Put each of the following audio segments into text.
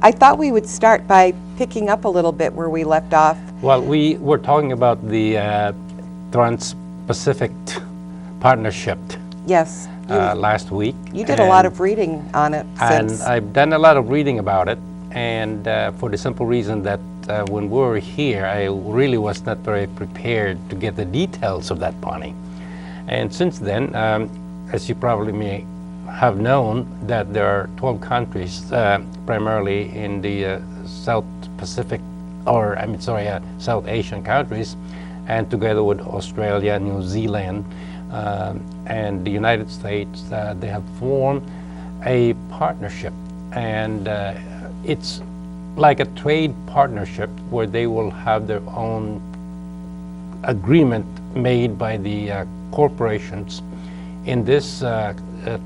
I thought we would start by picking up a little bit where we left off. Well, we were talking about the Trans-Pacific Partnership. Yes. Last week. You did a lot of reading on it since. And I've done a lot of reading about it, and for the simple reason that when we were here, I really was not very prepared to get the details of that bonding. And since then, as you probably may have known, that there are 12 countries, primarily in the South Pacific, or South Asian countries, and together with Australia, New Zealand, and the United States, they have formed a partnership, and it's like a trade partnership where they will have their own agreement made by the corporations in this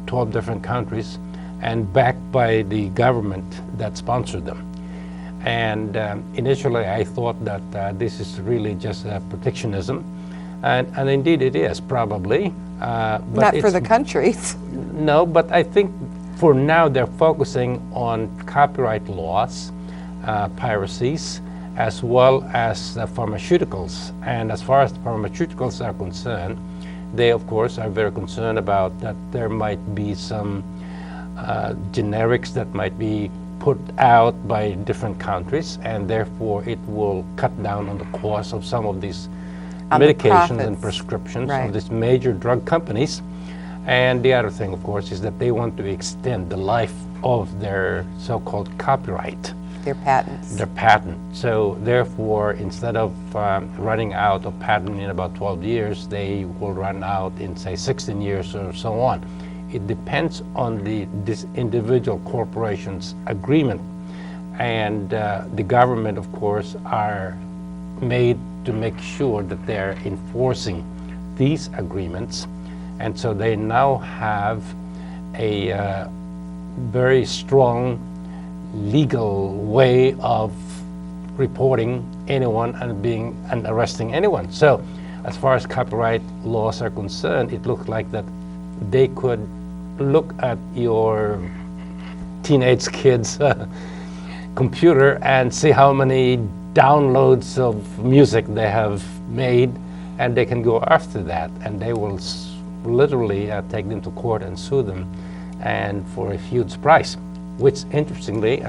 12 different countries and backed by the government that sponsored them. And initially I thought that this is really just protectionism, and indeed it is, probably. But not for the countries. No, but I think for now they're focusing on copyright laws, piracies, as well as pharmaceuticals. And as far as the pharmaceuticals are concerned, they of course are very concerned about that there might be some generics that might be put out by different countries, and therefore it will cut down on the cost of some of these medications and prescriptions of these major drug companies. And the other thing, of course, is that they want to extend the life of their so-called copyright. Their patents. Their patent. So therefore, instead of running out of patent in about 12 years, they will run out in, say, 16 years or so on. It depends on this individual corporation's agreement. And the government, of course, are made to make sure that they're enforcing these agreements. And so they now have a very strong legal way of reporting anyone and arresting anyone. So as far as copyright laws are concerned, it looks like that they could look at your teenage kid's computer and see how many downloads of music they have made, and they can go after that, and they will literally take them to court and sue them, and for a huge price. Which, interestingly,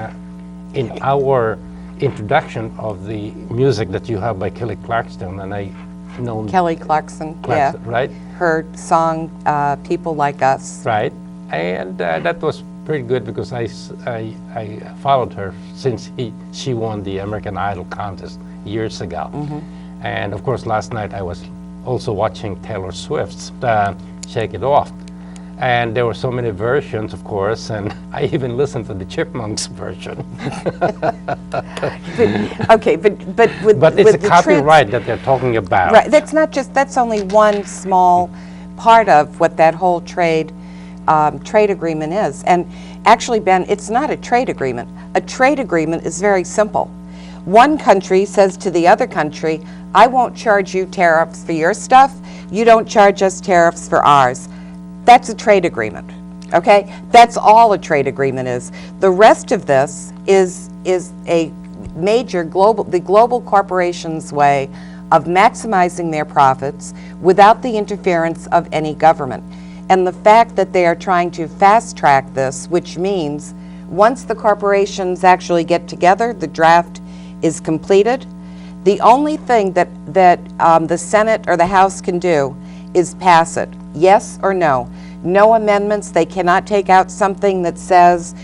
in our introduction of the music that you have by Kelly Clarkson, and I know Kelly Clarkson, yeah, right? Her song "People Like Us." Right, and that was pretty good because I followed her since she won the American Idol contest years ago. Mm-hmm. And of course, last night I was also watching Taylor Swift's "Shake It Off." And there were so many versions, of course, and I even listened to the Chipmunks version. Okay, but it's a copyright that they're talking about. Right. That's only one small part of what that whole trade agreement is. And actually, Ben, it's not a trade agreement. A trade agreement is very simple. One country says to the other country, "I won't charge you tariffs for your stuff. You don't charge us tariffs for ours." That's a trade agreement, okay? That's all a trade agreement is. The rest of this is a major the global corporation's way of maximizing their profits without the interference of any government. And the fact that they are trying to fast track this, which means once the corporations actually get together, the draft is completed, the only thing that the Senate or the House can do is pass it. Yes or no. No amendments. They cannot take out something that says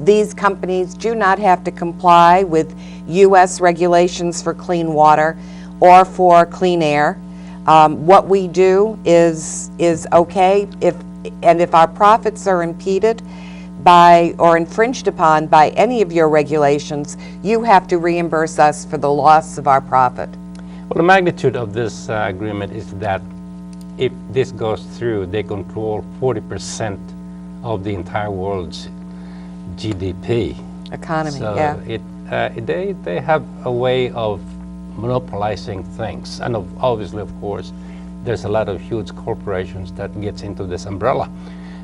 these companies do not have to comply with U.S. regulations for clean water or for clean air. What we do is okay. If our profits are impeded by or infringed upon by any of your regulations, you have to reimburse us for the loss of our profit. Well, the magnitude of this agreement is that if this goes through, they control 40% of the entire world's GDP. Economy, so yeah. They have a way of monopolizing things. And obviously, of course, there's a lot of huge corporations that gets into this umbrella.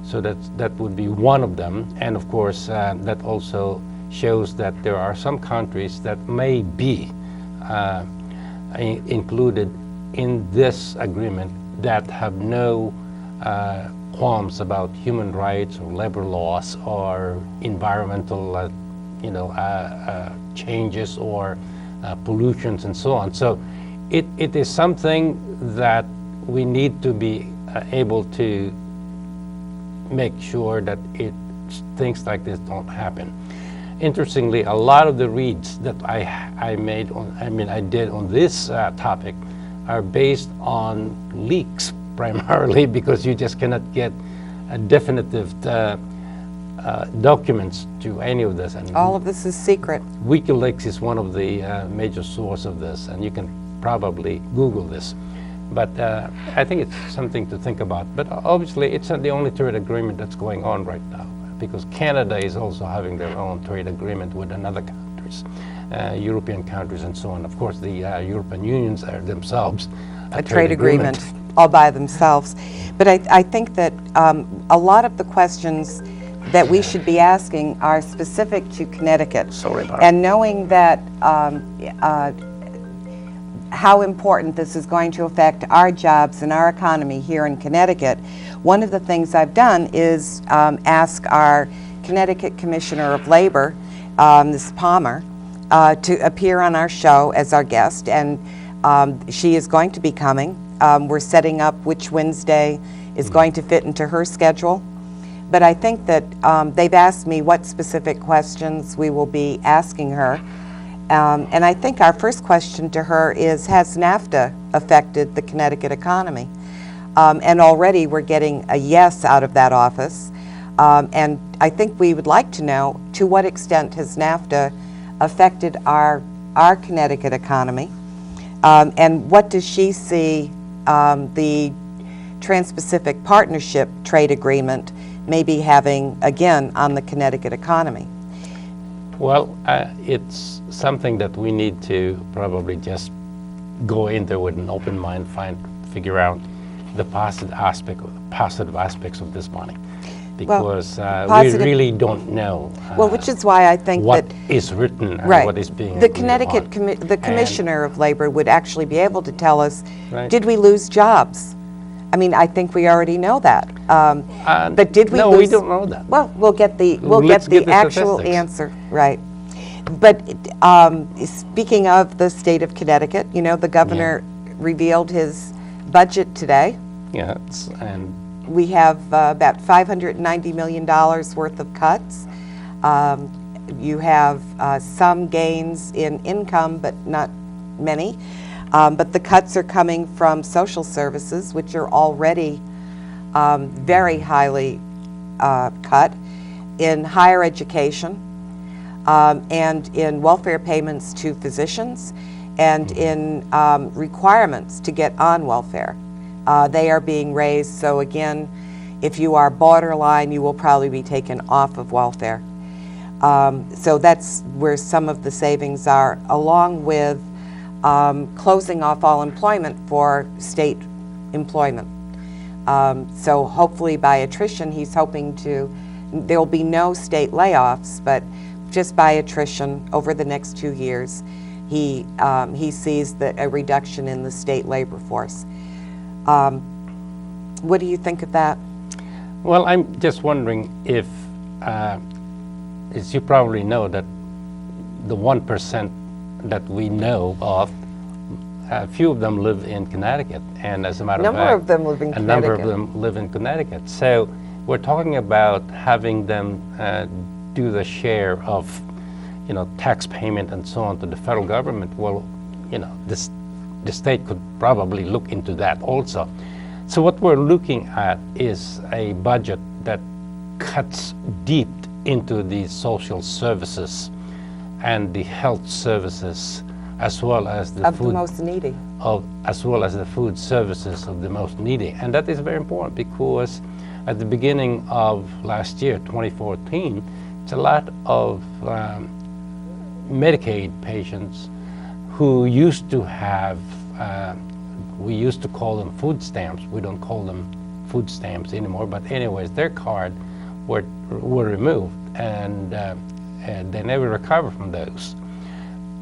So that would be one of them. And of course, that also shows that there are some countries that may be included in this agreement that have no qualms about human rights or labor laws or environmental changes or pollutions and so on. So it is something that we need to be able to make sure that things like this don't happen. Interestingly, a lot of the reads that I did on this topic are based on leaks primarily, because you just cannot get a definitive documents to any of this. And all of this is secret. WikiLeaks is one of the major source of this, and you can probably Google this. But I think it's something to think about. But obviously, it's not the only trade agreement that's going on right now, because Canada is also having their own trade agreement with another countries, European countries and so on. Of course, the European Unions are themselves a trade agreement all by themselves. But I think that a lot of the questions that we should be asking are specific to Connecticut. And knowing that how important this is going to affect our jobs and our economy here in Connecticut, one of the things I've done is ask our Connecticut Commissioner of Labor, Ms. Palmer, to appear on our show as our guest, and she is going to be coming. We're setting up which Wednesday is going to fit into her schedule. But I think that they've asked me what specific questions we will be asking her. And I think our first question to her is, has NAFTA affected the Connecticut economy? And already we're getting a yes out of that office. And I think we would like to know, to what extent has NAFTA affected our Connecticut economy? And what does she see the Trans-Pacific Partnership Trade Agreement may be having, again, on the Connecticut economy? Well, it's something that we need to probably just go in there with an open mind, figure out the positive aspects of this money, because we really don't know. Well, which is why I think what that is written and right, what is being the Connecticut the Commissioner of Labor would actually be able to tell us, did we lose jobs? I mean, I think we already know that. But did we lose? No, we don't know that. Well, we'll get the actual answer, right? But speaking of the state of Connecticut, you know, the governor revealed his budget today. Yes, and we have about $590 million worth of cuts. You have some gains in income, but not many. But the cuts are coming from social services, which are already very highly cut, in higher education, and in welfare payments to physicians, and in requirements to get on welfare. They are being raised, so again, if you are borderline, you will probably be taken off of welfare. So that's where some of the savings are, along with closing off all employment for state employment. So hopefully by attrition, he's hoping there will be no state layoffs, but just by attrition over the next 2 years, he sees a reduction in the state labor force. What do you think of that? Well, I'm just wondering if, as you probably know, that the 1% that we know of, a few of them live in Connecticut, and as a matter of fact, a number of them live in Connecticut. A number of them live in Connecticut. So we're talking about having them do the share of, tax payment and so on to the federal government. Well, the state could probably look into that also. So what we're looking at is a budget that cuts deep into the social services and the health services, as well as the food, the most needy, as well as the food services of the most needy. And that is very important, because at the beginning of last year, 2014, it's a lot of Medicaid patients who used to have, we used to call them food stamps. We don't call them food stamps anymore, but anyways, their card were removed, and they never recover from those.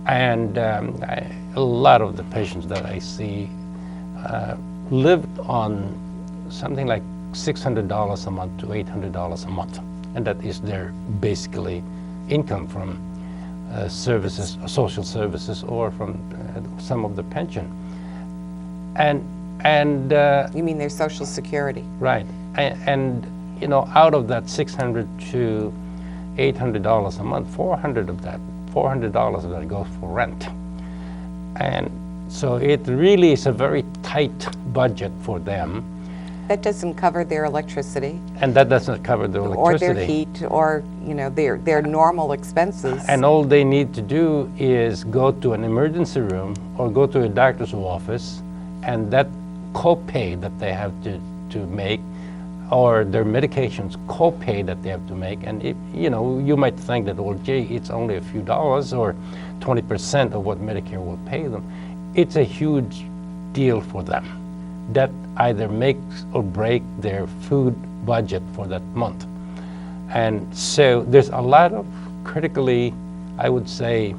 And a lot of the patients that I see lived on something like $600 a month to $800 a month, and that is their basically income from services, social services, or from some of the pension. And You mean their Social Security? right, and you know, out of that $600 to $800 a month, $400 of that goes for rent. And so it really is a very tight budget for them. That doesn't cover their electricity. And that doesn't cover their electricity. Or their heat, or, you know, their normal expenses. And all they need to do is go to an emergency room or go to a doctor's office, and that copay that they have to make, or their medications copay that they have to make, and if, you know, you might think that, well, gee, it's only a few dollars or 20% of what Medicare will pay them. It's a huge deal for them. That either makes or break their food budget for that month. And so there's a lot of critically, I would say,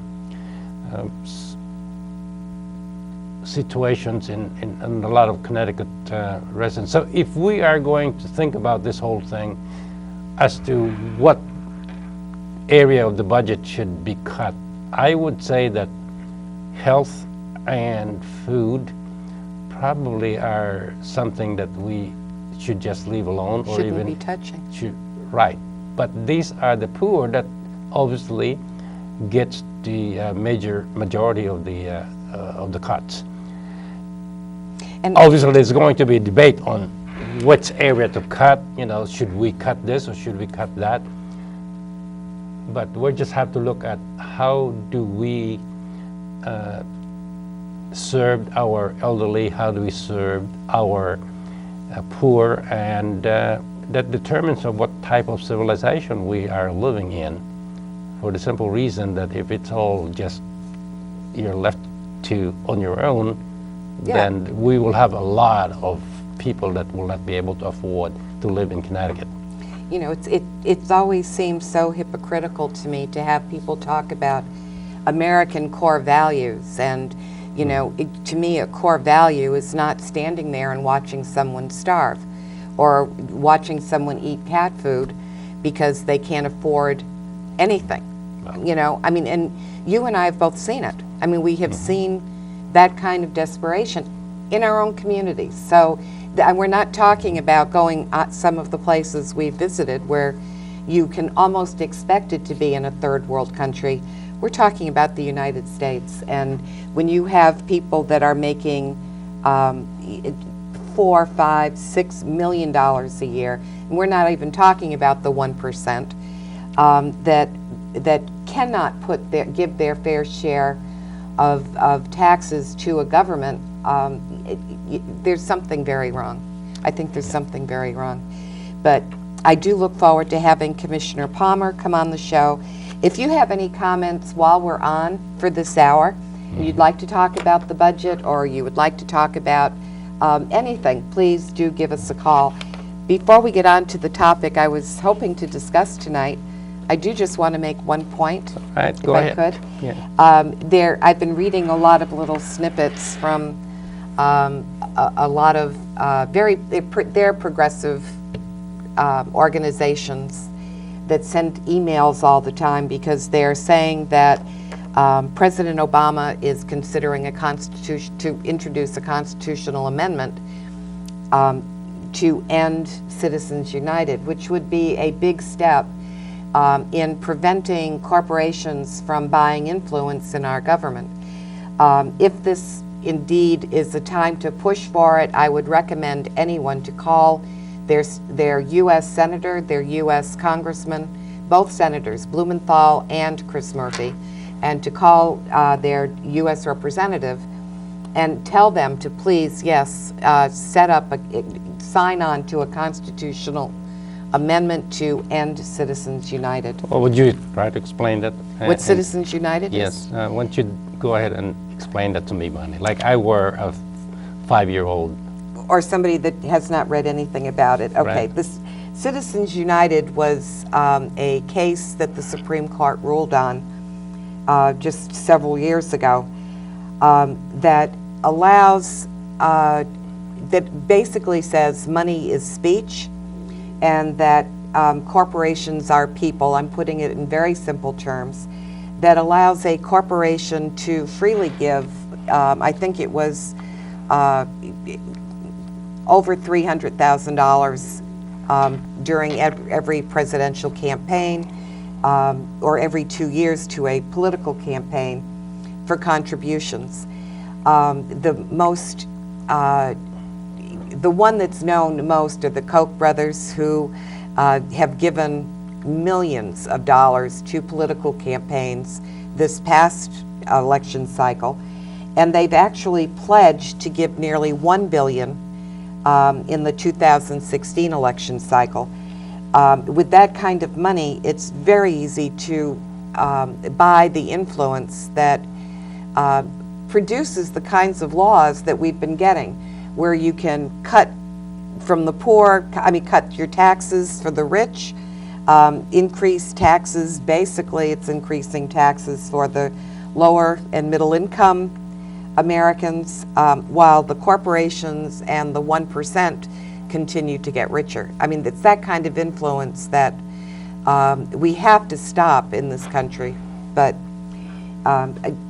situations in a lot of Connecticut residents. So if we are going to think about this whole thing as to what area of the budget should be cut, I would say that health and food probably are something that we should just leave alone, or Shouldn't even be touching. Right, but these are the poor that obviously gets the majority of the cuts. And Obviously, there's going to be a debate on which area to cut. You know, should we cut this or should we cut that? But we just have to look at how do we serve our elderly, how do we serve our poor, and that determines on what type of civilization we are living in, for the simple reason that if it's all just you're left to on your own, then we will have a lot of people that will not be able to afford to live in Connecticut. You know, it's always seemed so hypocritical to me to have people talk about American core values, and you know, to me a core value is not standing there and watching someone starve or watching someone eat cat food because they can't afford anything. Wow. You know, I mean, and you and I have both seen it. I mean, we have seen that kind of desperation in our own communities. So and we're not talking about going some of the places we visited where you can almost expect it to be in a third world country. We're talking about the United States, and when you have people that are making $4, $5, $6 million a year, and we're not even talking about the 1% that cannot give their fair share of taxes to a government, there's something very wrong. I think there's something very wrong. But I do look forward to having Commissioner Palmer come on the show. If you have any comments while we're on for this hour, you'd like to talk about the budget, or you would like to talk about anything, please do give us a call. Before we get on to the topic I was hoping to discuss tonight, I do just want to make one point, Right, if go I ahead. could. Yeah. I've been reading a lot of little snippets from a lot of they're progressive organizations that send emails all the time because they're saying that President Obama is considering to introduce a constitutional amendment to end Citizens United, which would be a big step in preventing corporations from buying influence in our government. If this indeed is a time to push for it, I would recommend anyone to call their U.S. Senator, their U.S. Congressman, both Senators, Blumenthal and Chris Murphy, and to call their U.S. representative and tell them to please, sign on to a constitutional amendment to end Citizens United. Well, would you try to explain that? What Citizens United is? Yes, why don't you go ahead and explain that to me, Bonnie? Like I were a 5-year-old. Or somebody that has not read anything about it. Okay, Right. Citizens United was a case that the Supreme Court ruled on just several years ago that allows, that basically says money is speech, and that corporations are people. I'm putting it in very simple terms. That allows a corporation to freely give, I think it was over $300,000 during every presidential campaign or every 2 years to a political campaign for contributions. The one that's known most are the Koch brothers, who have given millions of dollars to political campaigns this past election cycle, and they've actually pledged to give nearly $1 billion in the 2016 election cycle. With that kind of money, it's very easy to buy the influence that produces the kinds of laws that we've been getting, where you can cut from the poor, cut your taxes for the rich, increase taxes. Basically, it's increasing taxes for the lower and middle income Americans, while the corporations and the 1% continue to get richer. It's that kind of influence that we have to stop in this country, but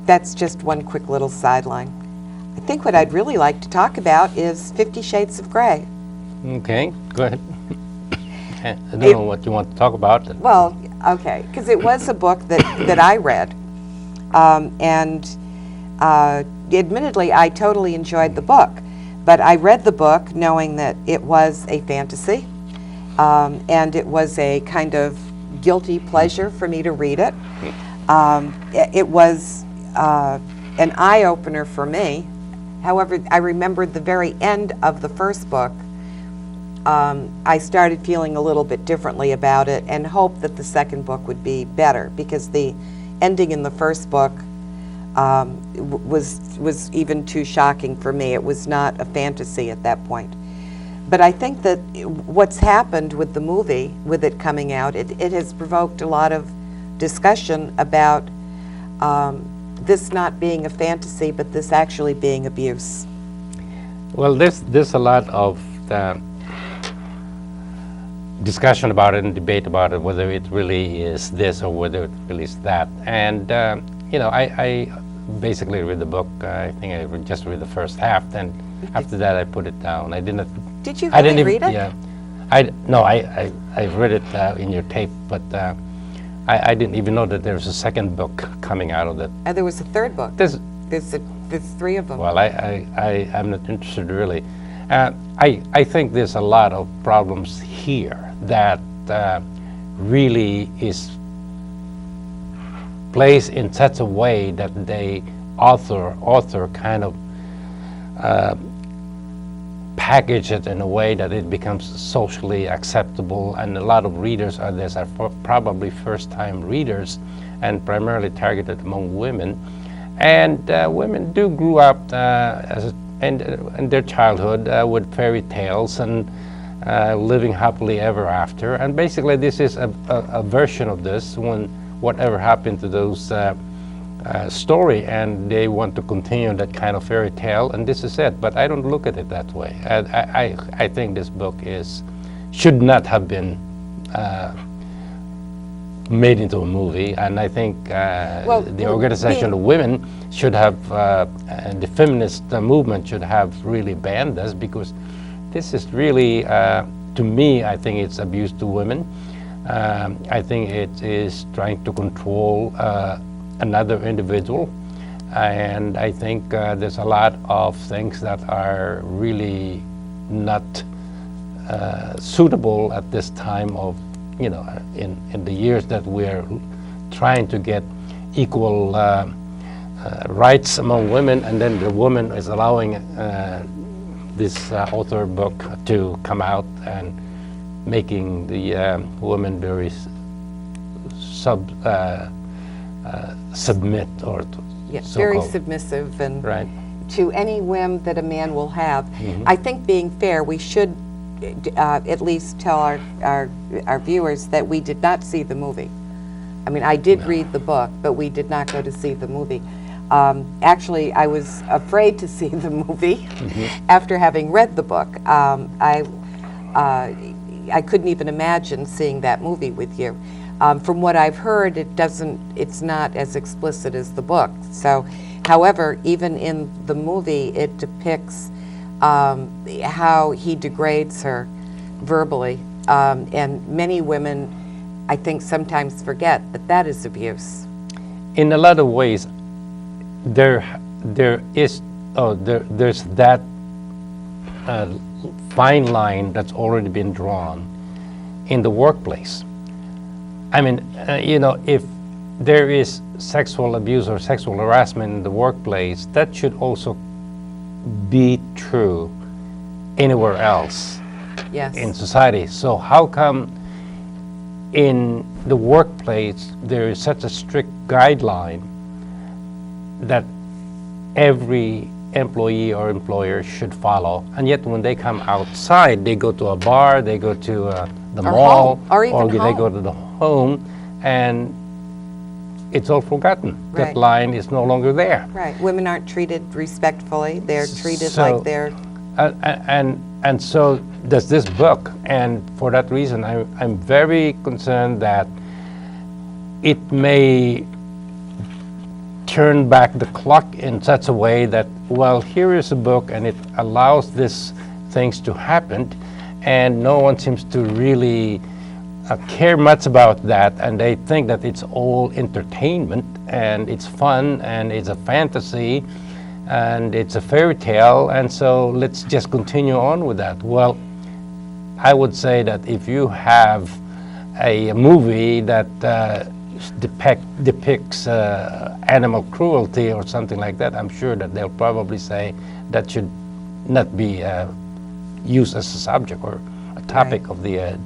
that's just one quick little sideline. I think what I'd really like to talk about is 50 Shades of Grey. Okay, go ahead. I don't know what you want to talk about. Well, okay, because it was a book that I read, and admittedly, I totally enjoyed the book, but I read the book knowing that it was a fantasy, and it was a kind of guilty pleasure for me to read it. It was an eye-opener for me. However, I remembered the very end of the first book. I started feeling a little bit differently about it and hoped that the second book would be better, because the ending in the first book was even too shocking for me. It was not a fantasy at that point. But I think that what's happened with the movie, with it coming out, it has provoked a lot of discussion about this not being a fantasy, but this actually being abuse. Well, there's a lot of discussion about it and debate about it, whether it really is this or whether it really is that. And I basically read the book. I think I just read the first half, and after that I put it down. I didn't. Did you really read it? Yeah, I read it in your tape, but I didn't even know that there's a second book coming out of it. And there was a third book. There's 3 of them. Well, I'm not interested really. I think there's a lot of problems here that really is placed in such a way that the author kind of package it in a way that it becomes socially acceptable, and a lot of readers are probably first-time readers and primarily targeted among women. And women do grow up in their childhood with fairy tales and living happily ever after. And basically this is a version of this, when whatever happened to those story, and they want to continue that kind of fairy tale, and this is it. But I don't look at it that way. I think this book should not have been made into a movie, and I think the organization of women should have, and the feminist movement should have really banned this, because this is really, to me, I think it's abuse to women. I think it is trying to control another individual, and I think there's a lot of things that are really not suitable at this time of, in the years that we're trying to get equal rights among women, and then the woman is allowing this author book to come out and making the woman very submit, or very submissive, and right, to any whim that a man will have. I think, being fair, we should at least tell our viewers that we did not see the movie. I mean, I did read the book, but we did not go to see the movie. Actually, I was afraid to see the movie after having read the book. I couldn't even imagine seeing that movie with you. From what I've heard, it's not as explicit as the book. So, however, even in the movie, it depicts how he degrades her verbally. And many women, I think, sometimes forget that that is abuse. In a lot of ways, there's that fine line that's already been drawn in the workplace. I mean, if there is sexual abuse or sexual harassment in the workplace, that should also be true anywhere else in society. So how come in the workplace there is such a strict guideline that every employee or employer should follow, and yet when they come outside, they go to a bar, they go to the mall, home, or even they go to the home, and it's all forgotten. Right. That line is no longer there. Right. Women aren't treated respectfully. They're treated like they're... And so does this book, and for that reason, I'm very concerned that it may turn back the clock in such a way that, well, here is a book and it allows these things to happen, and no one seems to really care much about that, and they think that it's all entertainment and it's fun and it's a fantasy and it's a fairy tale, and so let's just continue on with that. Well, I would say that if you have a movie that depicts animal cruelty or something like that, I'm sure that they'll probably say that should not be used as a subject or a topic of the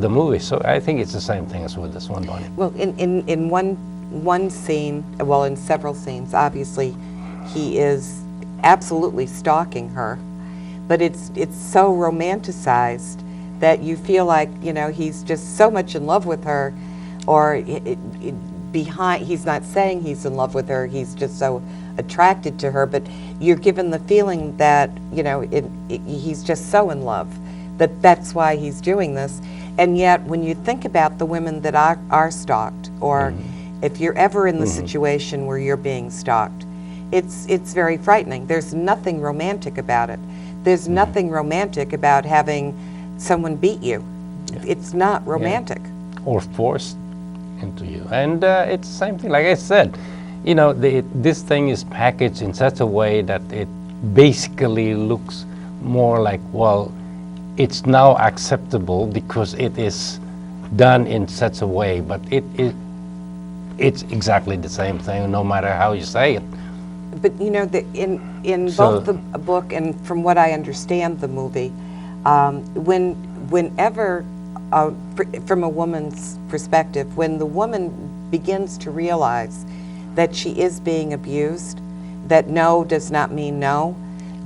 movie. So I think it's the same thing as with this one, Bonnie. Well, in one scene, well, in several scenes, obviously, he is absolutely stalking her, but it's so romanticized that you feel like, he's just so much in love with her, or he's not saying he's in love with her, he's just so attracted to her, but you're given the feeling that, he's just so in love, that's why he's doing this. And yet, when you think about the women that are stalked, or if you're ever in the situation where you're being stalked, it's very frightening. There's nothing romantic about it. There's nothing romantic about having someone beat you. It's not romantic. Or forced into you. And it's the same thing, like I said, this thing is packaged in such a way that it basically looks more like, well, it's now acceptable because it is done in such a way, but it's exactly the same thing no matter how you say it. But in both the book and from what I understand the movie, whenever from a woman's perspective, when the woman begins to realize that she is being abused, that no does not mean no,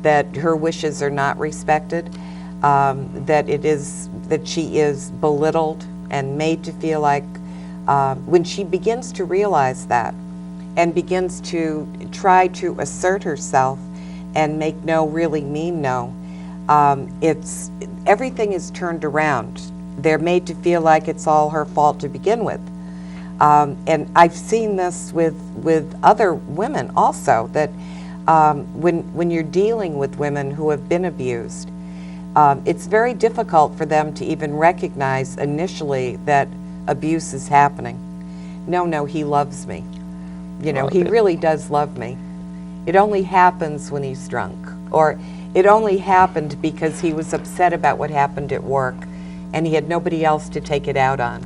that her wishes are not respected, that she is belittled and made to feel like, when she begins to realize that and begins to try to assert herself and make no really mean no, everything is turned around. They're made to feel like it's all her fault to begin with. And I've seen this with other women also, that when you're dealing with women who have been abused, it's very difficult for them to even recognize initially that abuse is happening. No, he loves me. He really does love me. It only happens when he's drunk, or it only happened because he was upset about what happened at work and he had nobody else to take it out on.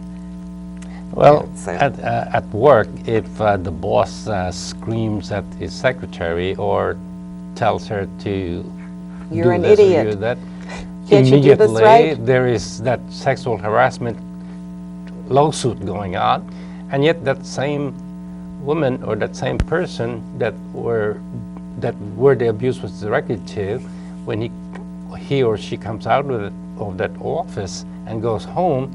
Well, at work, if the boss screams at his secretary or tells her to You're an this idiot. or do that, Can't you do this immediately right? there is that sexual harassment lawsuit going on, and yet that same woman or that same person that where the abuse was directed to, when he he or she comes out of that office and goes home,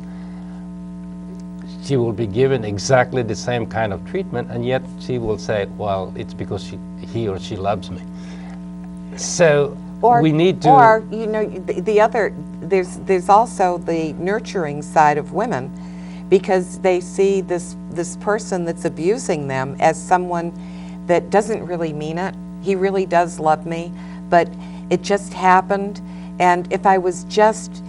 she will be given exactly the same kind of treatment, and yet she will say, well, it's because he or she loves me. So we need to... Or, you know, the other, there's also the nurturing side of women, because they see this person that's abusing them as someone that doesn't really mean it. He really does love me, but it just happened, and if I was just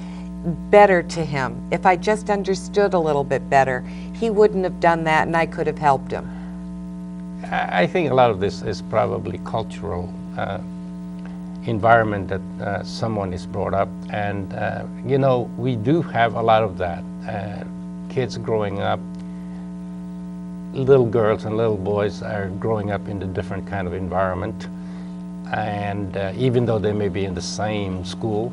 better to him, if I just understood a little bit better, he wouldn't have done that and I could have helped him. I think a lot of this is probably cultural environment that someone is brought up, and you know, we do have a lot of that. Kids growing up, little girls and little boys are growing up in a different kind of environment, and even though they may be in the same school,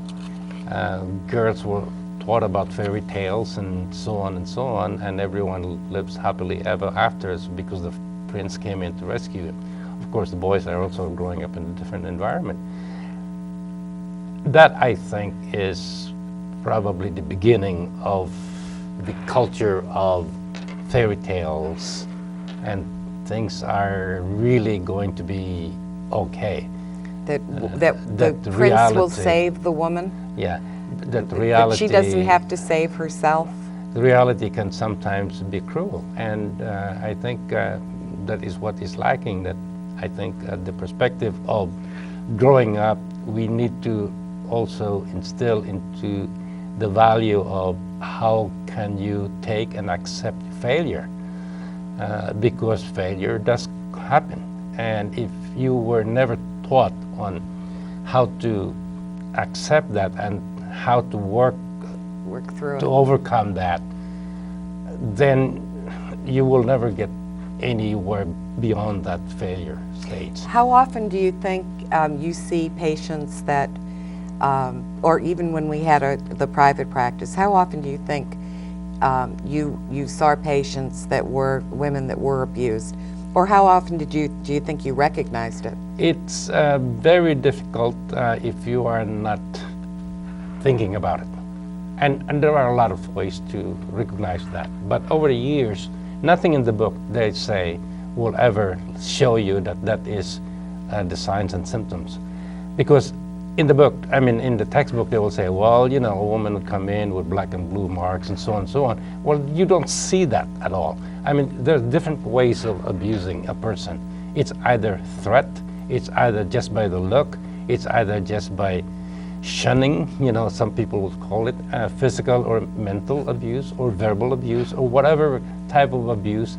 girls were taught about fairy tales and so on and so on, and everyone lives happily ever after because the prince came in to rescue him. Of course, the boys are also growing up in a different environment. That, I think, is probably the beginning of the culture of fairy tales, and things are really going to be okay. That the prince reality will save the woman? Yeah, that reality... That she doesn't have to save herself? The reality can sometimes be cruel, and I think that is what is lacking. That I think the perspective of growing up, we need to also instill into the value of how can you take and accept failure, because failure does happen, and if you were never taught on how to accept that and how to work through to it, overcome that, then you will never get anywhere beyond that failure stage. How often do you think you see patients that, or even when we had the private practice, how often do you think you saw patients that were women that were abused? Or how often do you think you recognized it? It's very difficult if you are not thinking about it. And there are a lot of ways to recognize that. But over the years, nothing in the book, they say, will ever show you that that is the signs and symptoms. Because in the book, I mean, in the textbook, they will say, well, you know, a woman would come in with black and blue marks and so on and so on. Well, you don't see that at all. I mean, there's different ways of abusing a person. It's either threat, it's either just by the look, it's either just by shunning, you know, some people would call it physical or mental abuse or verbal abuse or whatever type of abuse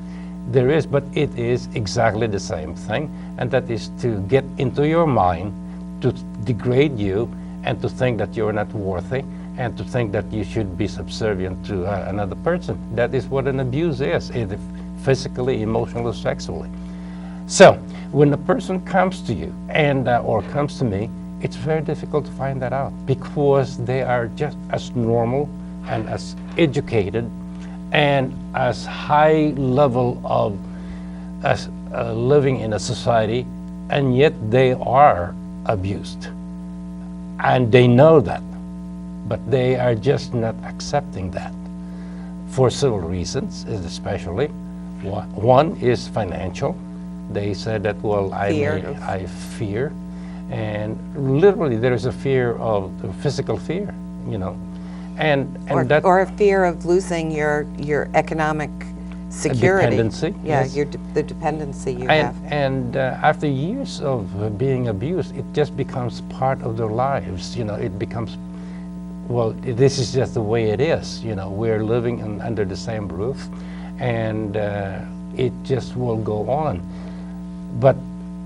there is, but it is exactly the same thing, and that is to get into your mind, to degrade you, and to think that you're not worthy, and to think that you should be subservient to another person. That is what an abuse is, either physically, emotionally, or sexually. So when a person comes to you and or comes to me, it's very difficult to find that out, because they are just as normal and as educated and as high level of living in a society, and yet they are abused. And they know that, but they are just not accepting that for several reasons, especially. One is financial. They said that, well, I fear. And literally there is a fear of physical fear, you know. Or a fear of losing your economic security. Dependency. Yeah, yes. The dependency you have. And after years of being abused, it just becomes part of their lives. You know, it becomes, well, this is just the way it is. You know, we're living under the same roof, and it just will go on. But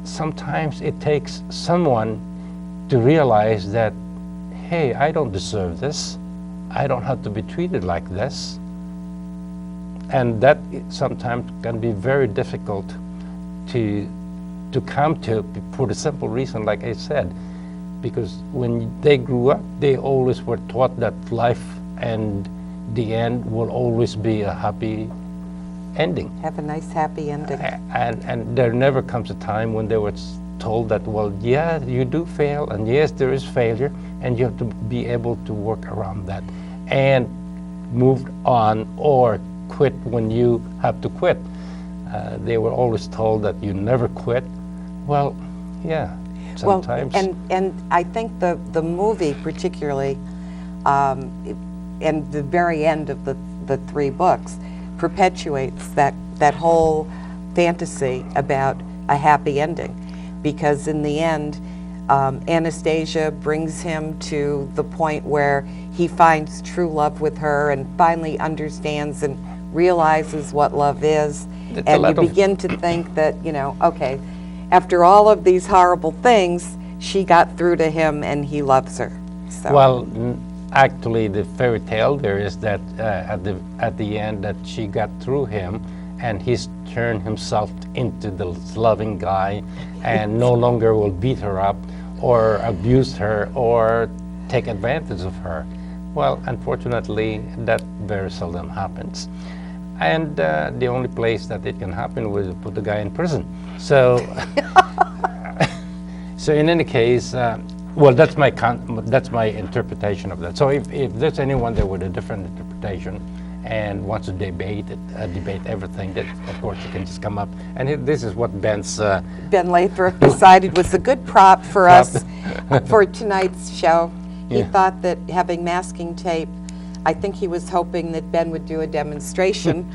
sometimes it takes someone to realize that, hey, I don't deserve this. I don't have to be treated like this. And that sometimes can be very difficult to come to, for the simple reason, like I said, because when they grew up, they always were taught that life and the end will always be a happy ending. Have a nice happy ending. And there never comes a time when they were told that, well, yeah, you do fail, and yes, there is failure, and you have to be able to work around that and move on or quit when you have to quit. They were always told that you never quit. Well, yeah, sometimes. Well, and I think the movie particularly, and the very end of the 3 books, perpetuates that whole fantasy about a happy ending, because in the end, Anastasia brings him to the point where he finds true love with her and finally understands and realizes what love is. And you begin to think that, you know, okay, after all of these horrible things, she got through to him and he loves her. So. Well, actually, the fairy tale there is that at the end that she got through him, and he's turned himself into the loving guy, and no longer will beat her up or abuse her or take advantage of her. Well, unfortunately, that very seldom happens. And the only place that it can happen was to put the guy in prison. So, so in any case, well, that's my interpretation of that. So if there's anyone there with a different interpretation and wants to debate everything, that of course you can just come up. And this is what Ben's Ben Lathrop decided was a good prop for us for tonight's show. He thought that having masking tape, I think he was hoping that Ben would do a demonstration.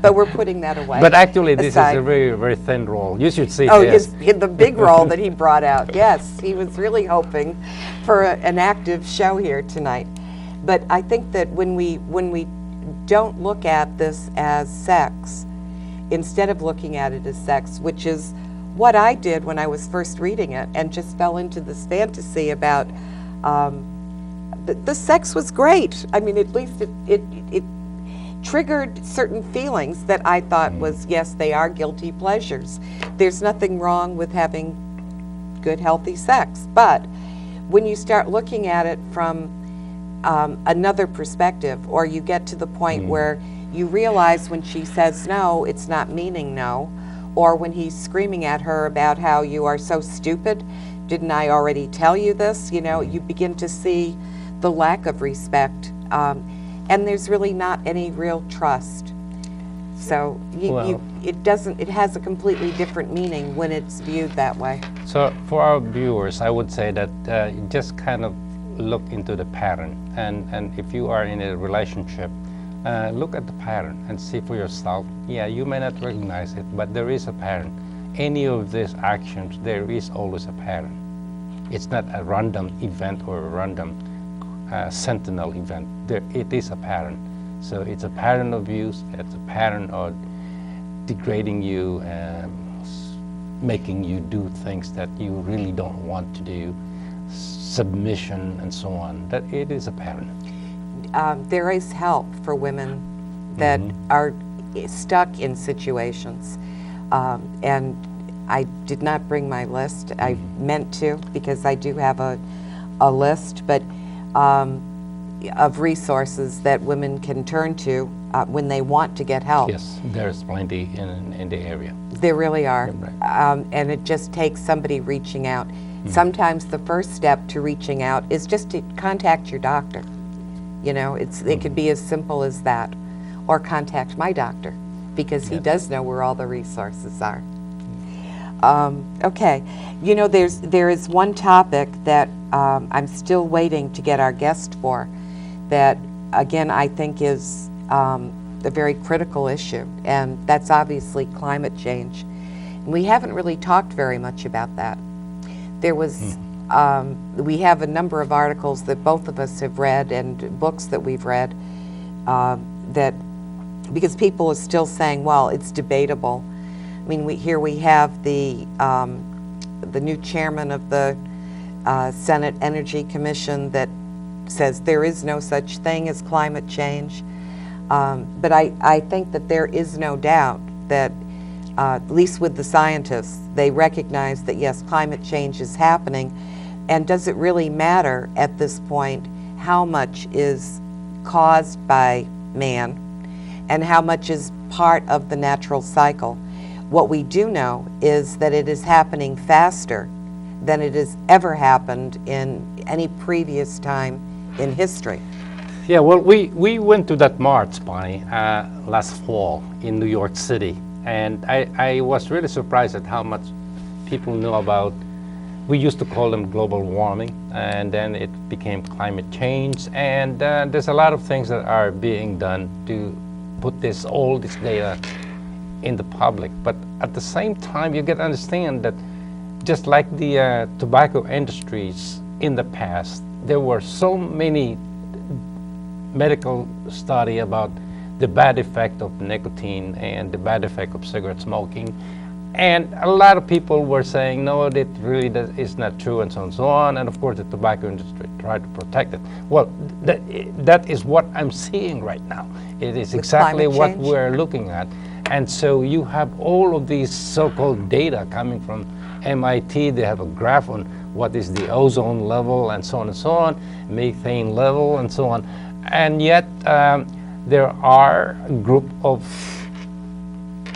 But we're putting that away. But actually, this is a very, very thin roll. You should see this. The big roll that he brought out. Yes, he was really hoping for an active show here tonight. But I think that when we don't look at this as sex, instead of looking at it as sex, which is what I did when I was first reading it, and just fell into this fantasy about the sex was great. I mean, at least it triggered certain feelings that I thought was, yes, they are guilty pleasures. There's nothing wrong with having good, healthy sex. But when you start looking at it from another perspective, or you get to the point where you realize when she says no, it's not meaning no, or when he's screaming at her about how you are so stupid, didn't I already tell you this? You know, you begin to see the lack of respect, and there's really not any real trust. So it has a completely different meaning when it's viewed that way. So for our viewers, I would say that you just kind of look into the pattern, and if you are in a relationship, look at the pattern and see for yourself. Yeah, you may not recognize it, but there is a pattern. Any of these actions, there is always a pattern. It's not a random event or a random sentinel event. It is a pattern. So it's a pattern of abuse, it's a pattern of degrading you, making you do things that you really don't want to do, submission and so on. That it is a pattern. There is help for women that are stuck in situations, and I did not bring my list. I meant to, because I do have a list, but of resources that women can turn to when they want to get help. Yes, there's plenty in the area. There really are. Yeah, right. And it just takes somebody reaching out. Sometimes the first step to reaching out is just to contact your doctor. You know, it could be as simple as that. Or contact my doctor, because he does know where all the resources are. Okay, you know, there is one topic that I'm still waiting to get our guest for, that again I think is a very critical issue, and that's obviously climate change. And we haven't really talked very much about that. There was, we have a number of articles that both of us have read and books that we've read that, because people are still saying, well, it's debatable. I mean, here we have the new chairman of the Senate Energy Commission that says there is no such thing as climate change. But I think that there is no doubt that, at least with the scientists, they recognize that yes, climate change is happening, and does it really matter at this point how much is caused by man and how much is part of the natural cycle? What we do know is that it is happening faster than it has ever happened in any previous time in history. Yeah, well, we went to that march, Bonnie, last fall in New York City, and I was really surprised at how much people knew about. We used to call them global warming, and then it became climate change, and there's a lot of things that are being done to put all this data in the public. But at the same time, you get to understand that just like the tobacco industries in the past, there were so many medical studies about the bad effect of nicotine and the bad effect of cigarette smoking. And a lot of people were saying, no, that really is not true, and so on and so on. And of course, the tobacco industry tried to protect it. Well, that is what I'm seeing right now. It is exactly what we're looking at. And so you have all of these so-called data coming from MIT. They have a graph on what is the ozone level, and so on and so on, methane level, and so on. And yet, there are a group of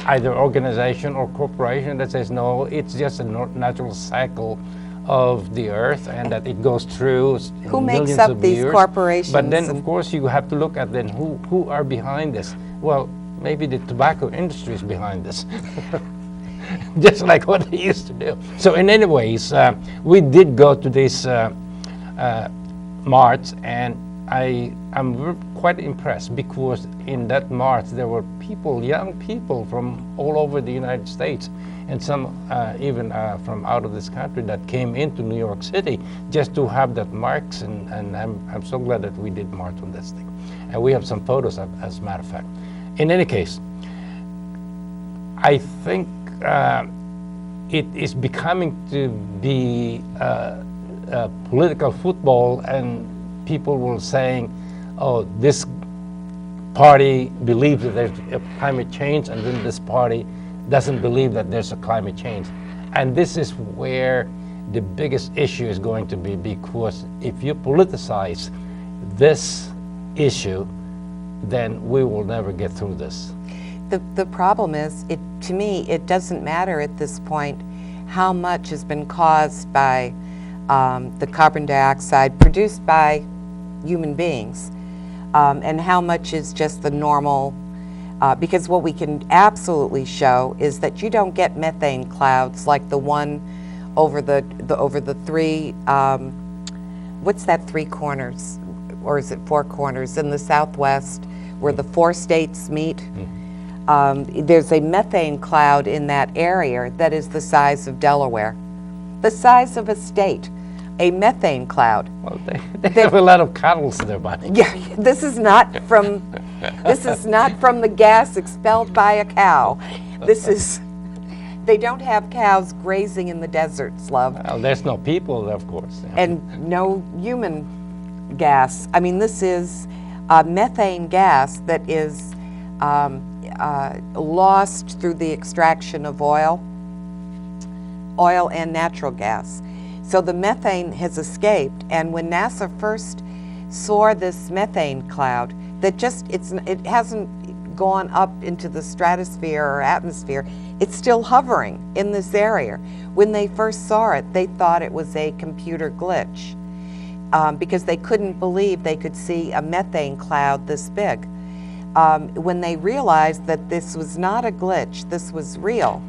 either organization or corporation that says, no, it's just a natural cycle of the earth, and that it goes through who millions makes up of these years. corporations? But then, of course, you have to look at then who are behind this. Well, maybe the tobacco industry is behind this. Just like what they used to do. So in any ways, we did go to this march, and I'm quite impressed, because in that march there were people, young people from all over the United States, and some even from out of this country, that came into New York City just to have that march, and I'm so glad that we did march on this thing. And we have some photos, as a matter of fact. In any case, I think it is becoming to be political football, and people were saying, oh, this party believes that there's a climate change, and then this party doesn't believe that there's a climate change. And this is where the biggest issue is going to be, because if you politicize this issue, then we will never get through this. The problem is, to me, it doesn't matter at this point how much has been caused by the carbon dioxide produced by human beings, and how much is just the normal, because what we can absolutely show is that you don't get methane clouds like the one over the three, what's that, 3 corners, or is it 4 corners in the Southwest where the 4 states meet? There's a methane cloud in that area that is the size of Delaware, the size of a state. A methane cloud. Well, they have a lot of cattle there, Bonnie. Yeah, this is not from the gas expelled by a cow. They don't have cows grazing in the deserts, love. Well, there's no people, of course. Yeah. And no human gas. I mean, this is methane gas that is lost through the extraction of oil and natural gas. So the methane has escaped, and when NASA first saw this methane cloud, that it hasn't gone up into the stratosphere or atmosphere, it's still hovering in this area. When they first saw it, they thought it was a computer glitch, because they couldn't believe they could see a methane cloud this big. When they realized that this was not a glitch, this was real,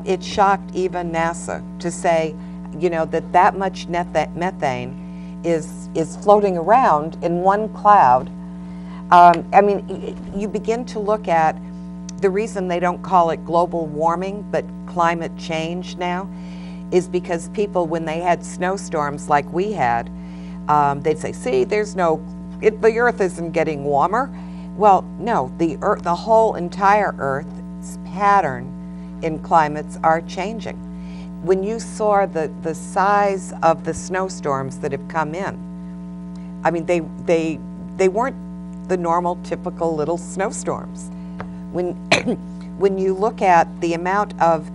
it shocked even NASA to say, you know, that much methane is floating around in one cloud. I mean, you begin to look at the reason they don't call it global warming, but climate change now, is because people, when they had snowstorms like we had, they'd say, see, the Earth isn't getting warmer. Well, no, the whole entire Earth's pattern in climates are changing. When you saw the size of the snowstorms that have come in, I mean, they weren't the normal, typical little snowstorms. When you look at the amount of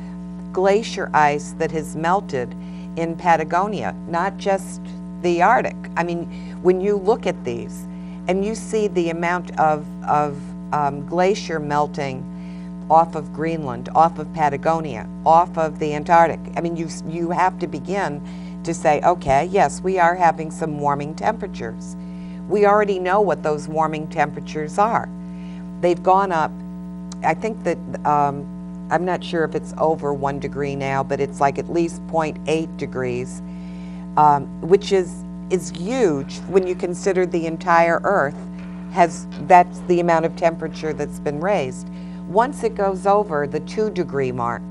glacier ice that has melted in Patagonia, not just the Arctic. I mean, when you look at these and you see the amount of glacier melting off of Greenland, off of Patagonia, off of the Antarctic. I mean, you have to begin to say, okay, yes, we are having some warming temperatures. We already know what those warming temperatures are. They've gone up, I think that, I'm not sure if it's over 1 degree now, but it's like at least 0.8 degrees, which is huge when you consider the entire Earth that's the amount of temperature that's been raised. Once it goes over the 2 degree mark,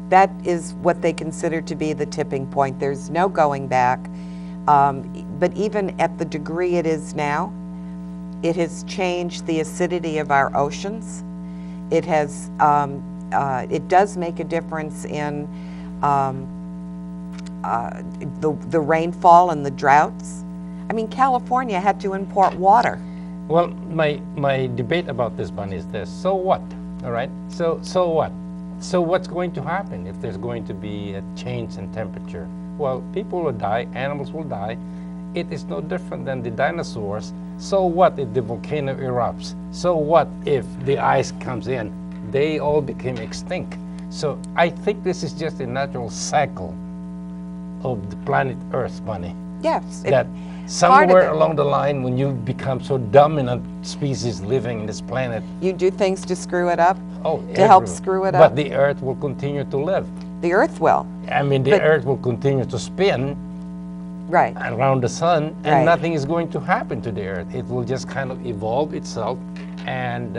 that is what they consider to be the tipping point. There's no going back. But even at the degree it is now, it has changed the acidity of our oceans. It has, it does make a difference in the rainfall and the droughts. I mean, California had to import water. Well, my debate about this one is this: so what? All right. So what? So what's going to happen if there's going to be a change in temperature? Well, people will die, animals will die. It is no different than the dinosaurs. So what if the volcano erupts? So what if the ice comes in? They all became extinct. So I think this is just a natural cycle of the planet Earth, Bunny. Yes. That somewhere along the line, when you become so dominant species living in this planet, you do things to screw it up, to help screw it up. But the Earth will continue to live. The Earth will. I mean, the Earth will continue to spin around the sun, and nothing is going to happen to the Earth. It will just kind of evolve itself, and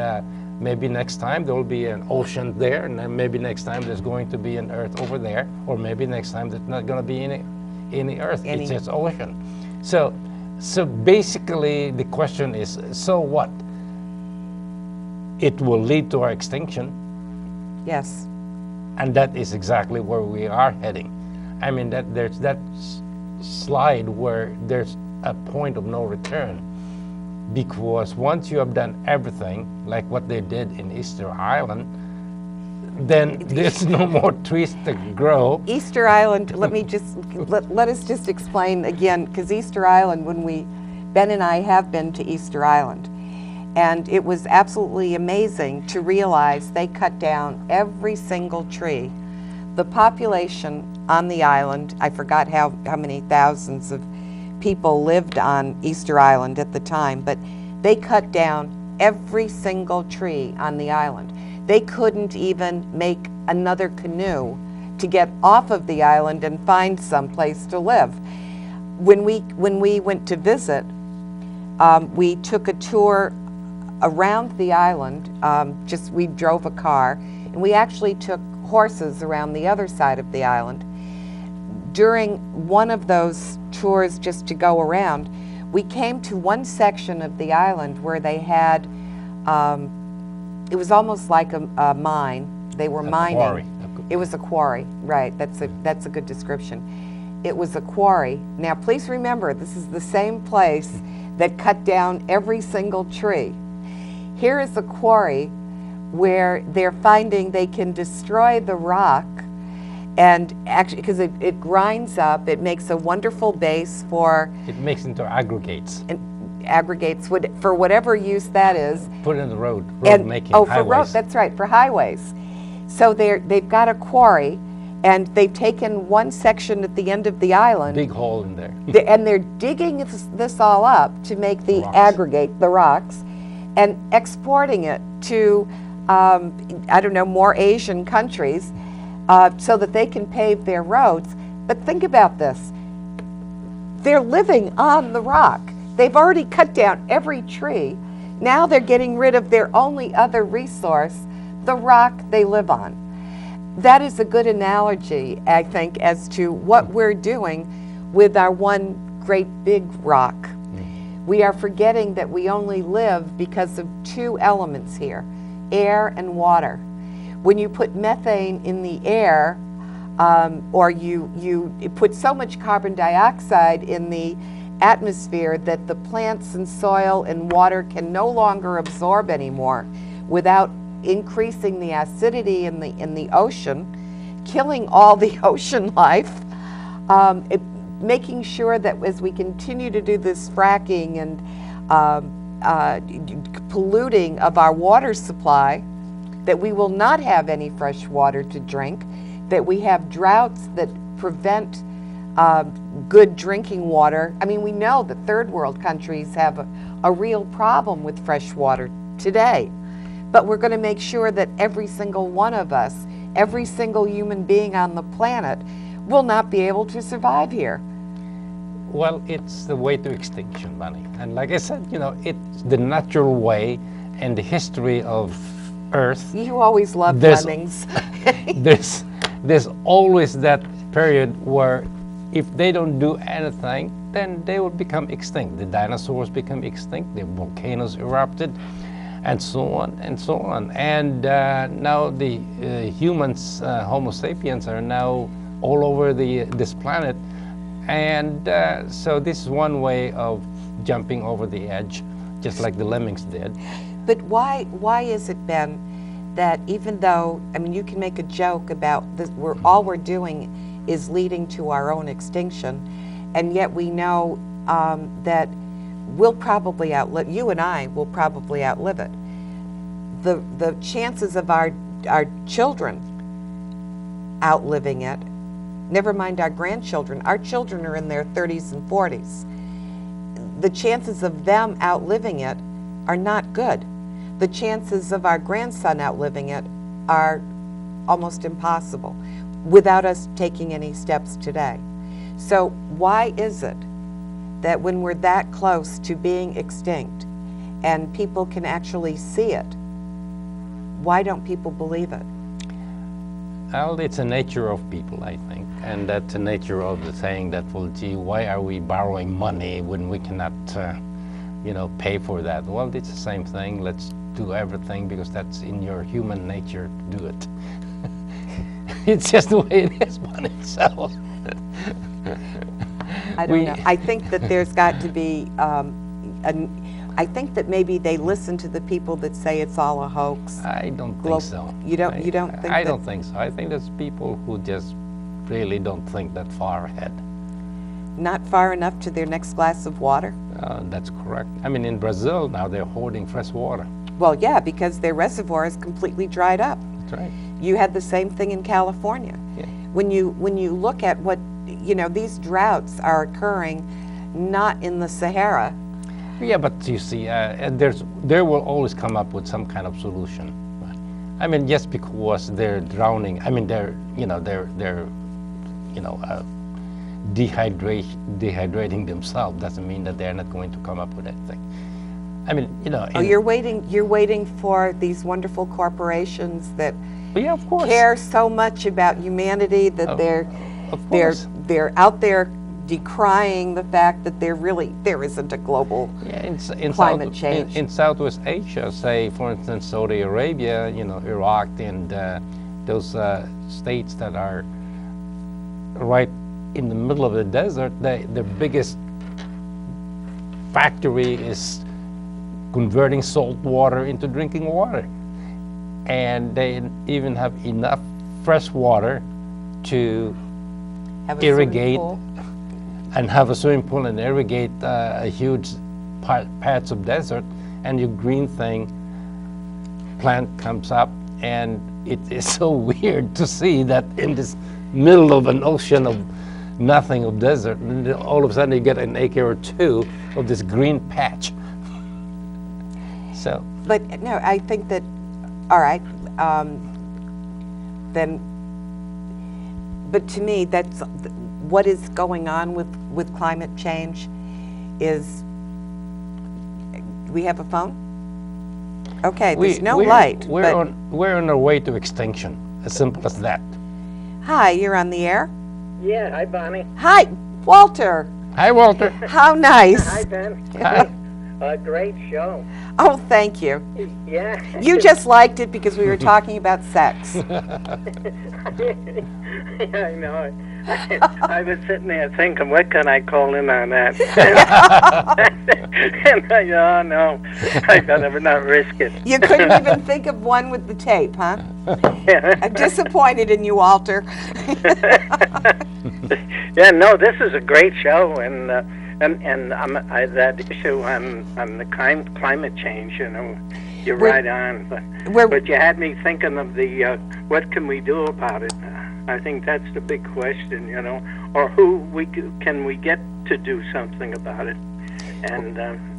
maybe next time there will be an ocean there, and then maybe next time there's going to be an Earth over there, or maybe next time there's not going to be any Earth. It's just ocean. So basically the question is, so what? It will lead to our extinction. Yes. And that is exactly where we are heading. I mean, there's that slide where there's a point of no return, because once you have done everything, like what they did in Easter Island, then there's no more trees to grow. Easter Island, let us just explain again, because Easter Island, Ben and I have been to Easter Island, and it was absolutely amazing to realize they cut down every single tree. The population on the island, I forgot how many thousands of people lived on Easter Island at the time, but they cut down every single tree on the island. They couldn't even make another canoe to get off of the island and find some place to live. When we went to visit, we took a tour around the island. We drove a car, and we actually took horses around the other side of the island. During one of those tours, just to go around, we came to one section of the island where they had, it was almost like a mine. They were mining. Quarry. It was a quarry, right? That's a good description. It was a quarry. Now, please remember, this is the same place that cut down every single tree. Here is a quarry where they're finding they can destroy the rock, and actually, because it grinds up, it makes a wonderful base for... It makes into aggregates. Aggregates, for whatever use that is. Put it in the road making For highways. that's right, for highways. So they've got a quarry, and they've taken one section at the end of the island. Big hole in there. And they're digging this all up to make the aggregate, the rocks, and exporting it to, I don't know, more Asian countries, so that they can pave their roads. But think about this. They're living on the rock. They've already cut down every tree. Now they're getting rid of their only other resource, the rock they live on. That is a good analogy, I think, as to what we're doing with our one great big rock. We are forgetting that we only live because of two elements here, air and water. When you put methane in the air, or you put so much carbon dioxide in the atmosphere that the plants and soil and water can no longer absorb anymore without increasing the acidity in the ocean, killing all the ocean life, making sure that as we continue to do this fracking and polluting of our water supply, that we will not have any fresh water to drink, that we have droughts that prevent good drinking water. I mean, we know that third world countries have a real problem with fresh water today, but we're going to make sure that every single one of us, every single human being on the planet, will not be able to survive here. Well, it's the way to extinction, Bunny. And like I said, you know, it's the natural way and the history of Earth. You always love lemmings. there's always that period where if they don't do anything, then they will become extinct. The dinosaurs become extinct, the volcanoes erupted, and so on and so on. And now the humans, Homo sapiens, are now all over this planet. And so this is one way of jumping over the edge, just like the lemmings did. But why is it, Ben, that even though, I mean, you can make a joke about this, all we're doing is leading to our own extinction, and yet we know that we'll probably outlive, you and I will probably outlive it. The chances of our children outliving it, never mind our grandchildren, our children are in their 30s and 40s. The chances of them outliving it are not good. The chances of our grandson outliving it are almost impossible without us taking any steps today. So why is it that when we're that close to being extinct and people can actually see it, why don't people believe it? Well, it's a nature of people, I think, and that's the nature of the saying that, well, gee, why are we borrowing money when we cannot, pay for that? Well, it's the same thing. Let's do everything because that's in your human nature to do it. It's just the way it is on itself. I don't know. I think that there's got to be, I think that maybe they listen to the people that say it's all a hoax. I don't think so. You don't think I don't think so. I think there's people who just really don't think that far ahead. Not far enough to their next glass of water? That's correct. I mean, in Brazil now they're hoarding fresh water. Well, yeah, because their reservoir is completely dried up. That's right. You had the same thing in California. Yeah. When you look at what, these droughts are occurring not in the Sahara. Yeah, but you see, there will always come up with some kind of solution. I mean, just because they're drowning, I mean, they're dehydrating themselves doesn't mean that they're not going to come up with anything. I mean, Oh, you're waiting for these wonderful corporations that yeah, of course. care so much about humanity that they're out there decrying the fact that there isn't a global climate change. In Southwest Asia, say, for instance, Saudi Arabia, Iraq, and those states that are right in the middle of the desert, the biggest factory is converting salt water into drinking water. And they even have enough fresh water to irrigate and have a swimming pool and irrigate a huge patch of desert, and your green plant comes up, and it is so weird to see that in this middle of an ocean of nothing, of desert, and all of a sudden you get an acre or two of this green patch. So. But no, I think that, all right, then, but to me, that's what is going on with climate change is, do we have a phone? Okay, there's no light. We're on our way to extinction, as simple as that. Hi, you're on the air? Yeah, hi, Bonnie. Hi, Walter. Hi, Walter. How nice. Hi, Ben. Hi. Great show. Oh, thank you. Yeah. You just liked it because we were talking about sex. Yeah, I know. I was sitting there thinking, what can I call in on that? And oh no, I better not risk it. You couldn't even think of one with the tape, huh? Yeah. I'm disappointed in you, Walter. Yeah, no, this is a great show, and that issue on the climate change, you're We're- right on. we're- But you had me thinking of the what can we do about it? I think that's the big question, you know, or can we get to do something about it? And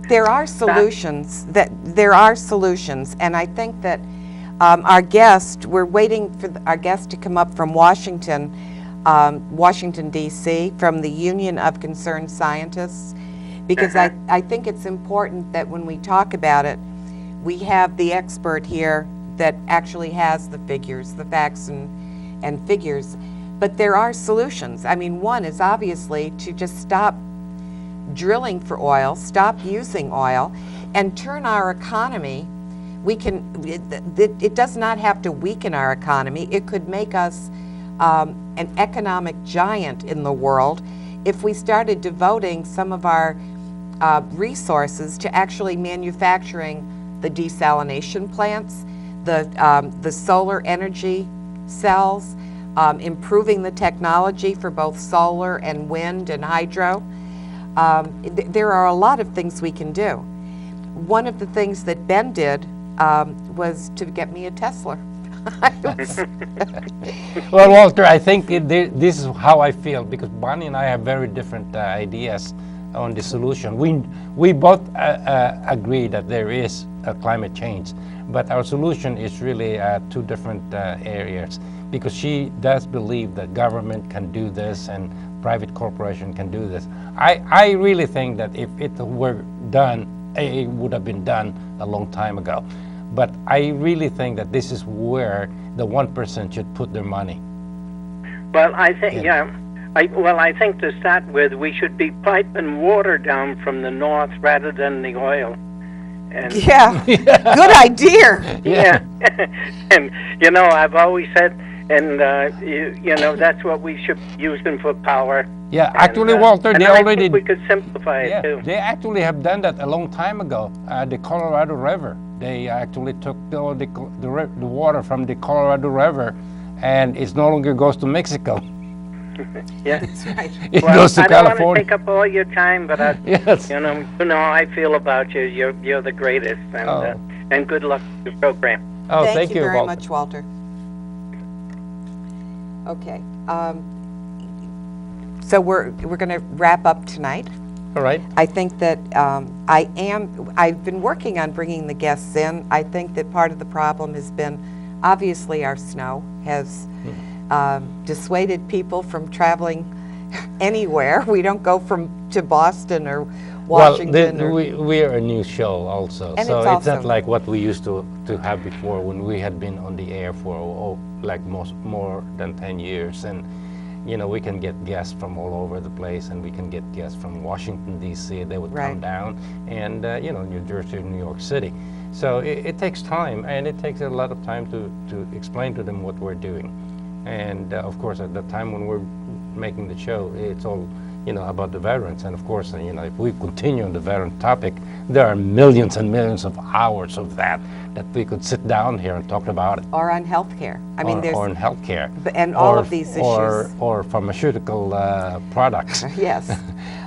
There are solutions. There are solutions, and I think that our guest. We're waiting for our guest to come up from Washington, Washington D.C., from the Union of Concerned Scientists, because I think it's important that when we talk about it, we have the expert here that actually has the figures, the facts and figures. But there are solutions. I mean, one is obviously to just stop drilling for oil, stop using oil, and turn our economy. It does not have to weaken our economy. It could make us an economic giant in the world if we started devoting some of our resources to actually manufacturing the desalination plants, the solar energy cells, improving the technology for both solar and wind and hydro. There are a lot of things we can do. One of the things that Ben did was to get me a Tesla. Well, Walter, I think this is how I feel, because Bonnie and I have very different ideas on the solution. We both agree that there is a climate change, but our solution is really two different areas, because she does believe that government can do this and private corporation can do this. I really think that if it were done, it would have been done a long time ago. But I really think that this is where the 1% should put their money. well, I think I think to start with, we should be piping water down from the north rather than the oil. And Yeah, good idea. yeah, and you know, I've always said, and you know, that's what we should be using for power. Yeah, And, actually, Walter, and they I already think we could simplify it too. they actually have done that a long time ago. The Colorado River, they actually took all the water from the Colorado River, and it no longer goes to Mexico. Yeah. That's right. It Well, goes to I don't want to California. take up all your time, but Yes. you know how I feel about you. You're the greatest, and good luck with the program. Oh, Thank you very Walter. much, Walter. Okay. So we're going to wrap up tonight. All right. I think that I've been working on bringing the guests in. I think that part of the problem has been, obviously, our snow has dissuaded people from traveling anywhere. We don't go to Boston or Washington. Well, we are a new show also, And so it's it's also- not like what we used to have before when we had been on the air for more than 10 years. And you know, we can get guests from all over the place, and we can get guests from Washington D.C. They would Right. come down, and you know, New Jersey, New York City. So it takes time, and it takes a lot of time to explain to them what we're doing. And of course, at the time when we're making the show, it's all, you know, about the veterans. And of course, you know, if we continue on the veteran topic, there are millions and millions of hours of that we could sit down here and talk about it. Or on healthcare. I mean, there's or in healthcare. and all or- of these or- issues. Or pharmaceutical products. Yes.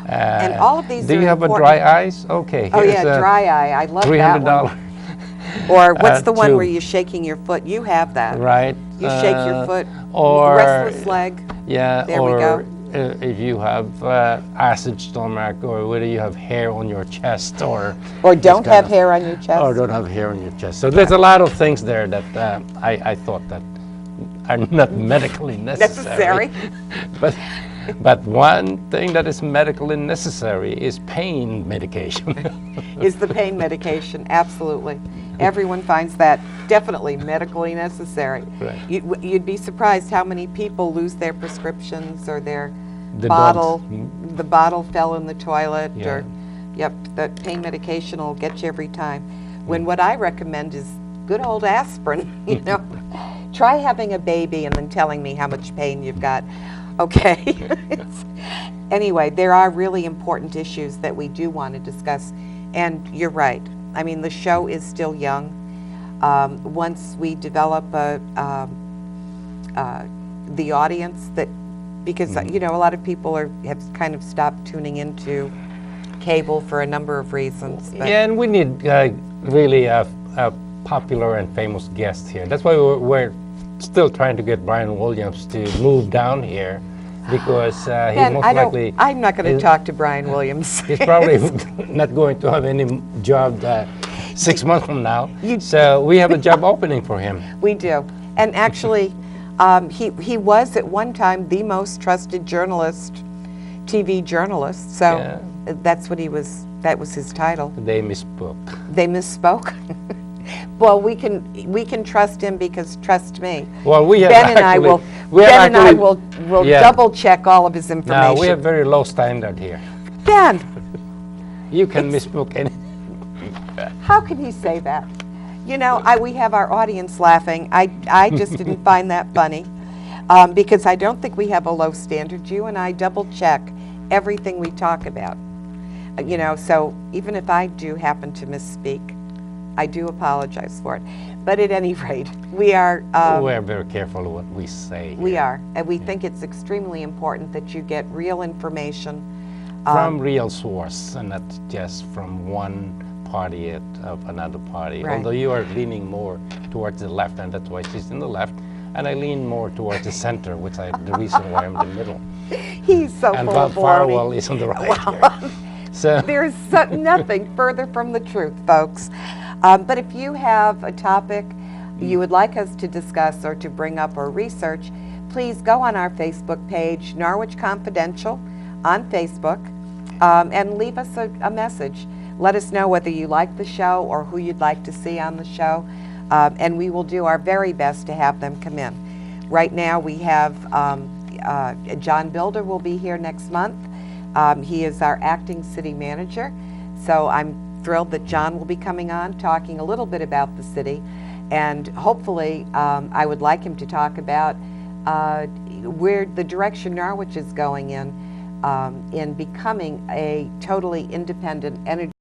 And all of these Do are you have important. a dry eyes? Okay. Oh here's yeah, a dry eye. I love that $300. one. Or what's the one tube. where you're shaking your foot? You have that. Right. You shake your foot. Or restless leg. Yeah. There or we go. If you have acid stomach, or whether you have hair on your chest, or don't this kind have of- hair on your chest. or don't have hair on your chest. So there's a lot of things there that I thought that are not medically necessary. But one thing that is medically necessary is pain medication. Is the pain medication. Absolutely. Everyone finds that definitely medically necessary. Right. You'd be surprised how many people lose their prescriptions or their The bottle. drugs. The bottle fell in the toilet. Yeah. Or, yep, that pain medication will get you every time. When what I recommend is good old aspirin. You know, try having a baby and then telling me how much pain you've got. Okay. Anyway, there are really important issues that we do want to discuss, and you're right. I mean, the show is still young. Once we develop the audience that, because you know, a lot of people have kind of stopped tuning into cable for a number of reasons. But Yeah, and we need really popular and famous guest here. That's why we're still trying to get Brian Williams to move down here, because he Ben, most likely I'm not going to is- talk to Brian Williams. he's probably not going to have any job 6 months from now. So we have a job opening for him. We do. And actually, he was at one time the most trusted journalist, TV journalist. So Yeah. that's what he was. That was his title. They misspoke. They misspoke. Well, we can trust him because, trust me, Well, we have Ben and I actually, will. we have Ben and I actually- will yeah. double check all of his information. No, we have very low standard here. Ben, You can misspoke any. how can he say that? You know, we have our audience laughing. I just didn't find that funny because I don't think we have a low standard. You and I double check everything we talk about. You know, so even if I do happen to misspeak, I do apologize for it. But at any rate, we are. We're very careful what we say. We here. are, and we think it's extremely important that you get real information. From real source, and not just from one party of another party. Right. Although you are leaning more towards the left, and that's why she's in the left, and I lean more towards the center, which is the reason why I'm in the middle. He's so And full Bob of baloney. Farwell is on the right here. So There's nothing further from the truth, folks. But if you have a topic you would like us to discuss or to bring up or research, please go on our Facebook page, Norwich Confidential, on Facebook, and leave us a message. Let us know whether you like the show or who you'd like to see on the show, and we will do our very best to have them come in. Right now we have John Bilder will be here next month. He is our acting city manager, so I'm thrilled that John will be coming on, talking a little bit about the city, and hopefully I would like him to talk about where the direction Norwich is going in becoming a totally independent energy